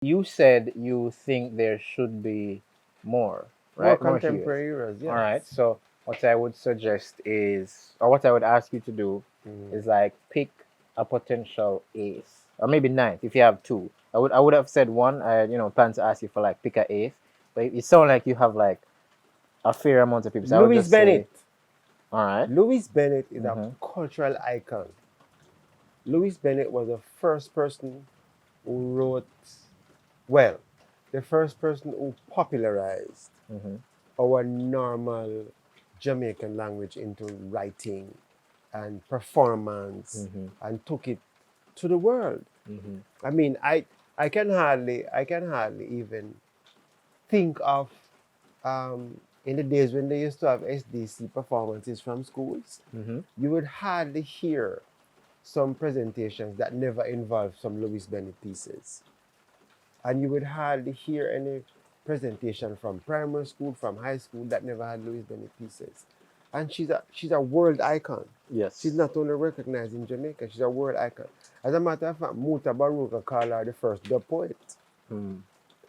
you said you think there should be more, More right? More heroes. contemporary heroes, All yes. right. So what I would suggest is, or what I would ask you to do, is like pick a potential ace, or maybe ninth if you have two. I would have said one. I plan to ask you for like pick a eighth, but it sounds like you have like a fair amount of people. So I would Louise just say, Bennett. all right. Louise Bennett is a Mm-hmm. cultural icon. Louise Bennett was the first person who wrote, well, the first person who popularized Mm-hmm. our normal Jamaican language into writing and performance Mm-hmm. and took it to the world. Mm-hmm. I mean, I can hardly even think of in the days when they used to have SDC performances from schools, Mm-hmm. you would hardly hear some presentations that never involved some Louise Bennett pieces. And you would hardly hear any presentation from primary school, from high school that never had Louise Bennett pieces. And she's a world icon. Yes. She's not only recognized in Jamaica, she's a world icon. As a matter of fact, Muta Baruka called her the first dub poet. Mm.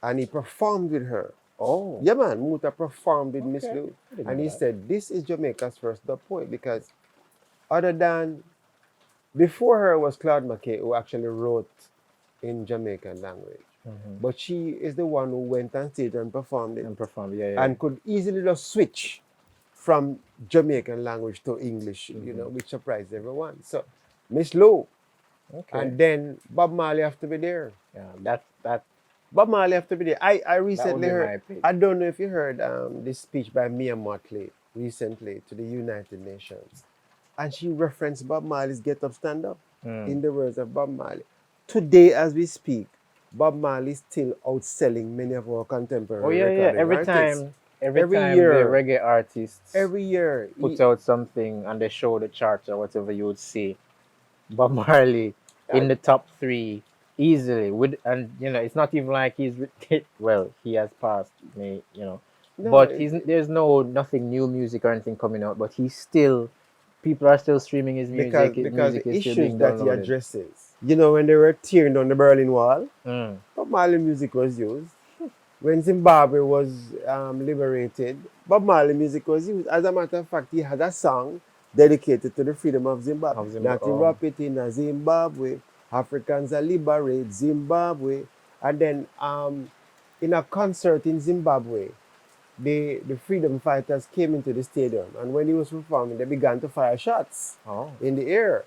And he performed with her. Oh. Yeah, man, Muta performed with Miss Okay. Lou. I didn't And know he that. said, this is Jamaica's first dub poet because other than, before her was Claude McKay, who actually wrote in Jamaican language. Mm-hmm. But she is the one who went on stage and performed it And perform. Yeah, yeah. and could easily just switch from Jamaican language to English, Mm-hmm. which surprised everyone. So, Miss Lou, Okay. and then Bob Marley have to be there. Yeah. That Bob Marley have to be there. I would recently be my heard, pick. I don't know if you heard this speech by Mia Motley recently to the United Nations. And she referenced Bob Marley's Get Up, Stand Up in the words of Bob Marley. Today, as we speak, Bob Marley is still outselling many of our contemporary Oh yeah, yeah. recording Every artists. time, every Every time year. the reggae artists Every year, puts out something and they show the charts or whatever, you would see Bob Marley in the top three easily. And it's not even like he's well, he has passed, no, but there's nothing new music or anything coming out. But he's still, people are still streaming his music. His because music the is still issues being that he downloaded. addresses. When they were tearing down the Berlin Wall, Mm. Bob Marley music was used. When Zimbabwe was liberated, Bob Marley music was used. As a matter of fact, he had a song dedicated to the freedom of Zimbabwe. Not in rap it in Zimbabwe. Africans are liberate Zimbabwe. And then in a concert in Zimbabwe, the freedom fighters came into the stadium. And when he was performing, they began to fire shots in the air.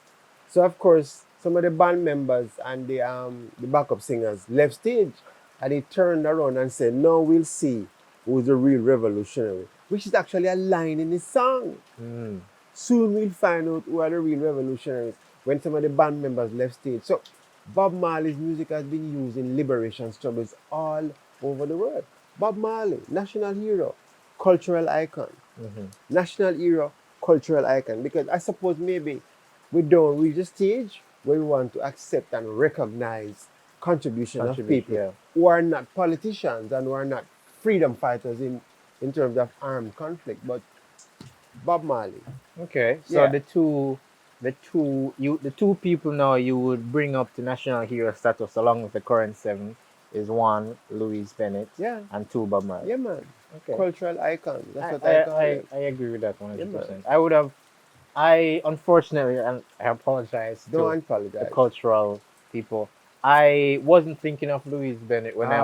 So, of course, some of the band members and the backup singers left stage. And he turned around and said, now we'll see who's the real revolutionary. Which is actually a line in his song. Mm. Soon we'll find out who are the real revolutionaries when some of the band members left stage. So Bob Marley's music has been used in liberation struggles all over the world. Bob Marley, national hero, cultural icon. Mm-hmm. National hero, cultural icon. Because I suppose maybe we don't reach the stage where we want to accept and recognize contribution of people who are not politicians and who are not freedom fighters in terms of armed conflict, but Bob Marley. Okay, so the two people now you would bring up to national hero status along with the current seven is one Louise Bennett, and two Bob Marley. Yeah, man. Okay. Cultural icon. That's what I call it. I agree with that 100%. man. I unfortunately, and I apologize Don't to apologize. the cultural people, I wasn't thinking of Louise Bennett when I